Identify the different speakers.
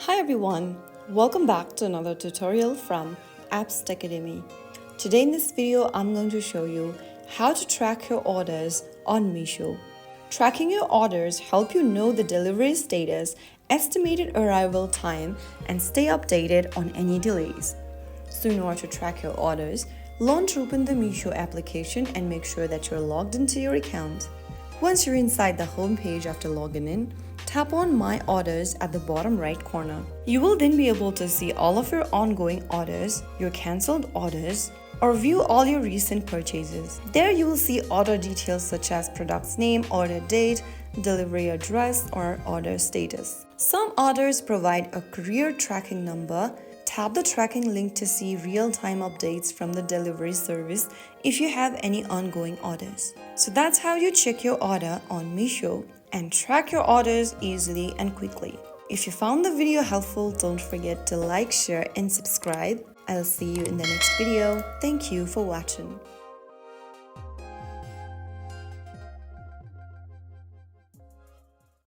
Speaker 1: Hi everyone, welcome back to another tutorial from Apps Academy. Today in this video, I'm going to show you how to track your orders on Meesho. Tracking your orders help you know the delivery status, estimated arrival time, and stay updated on any delays. So in order to track your orders, launch open the Meesho application and make sure that you're logged into your account. Once you're inside the home page after logging in, tap on My Orders at the bottom right corner. You will then be able to see all of your ongoing orders, your cancelled orders, or view all your recent purchases. There you will see order details such as product's name, order date, delivery address, or order status. Some orders provide a courier tracking number. Tap the tracking link to see real-time updates from the delivery service if you have any ongoing orders. So that's how you check your order on Meesho and track your orders easily and quickly. If you found the video helpful, don't forget to like, share, and subscribe. I'll see you in the next video. Thank you for watching.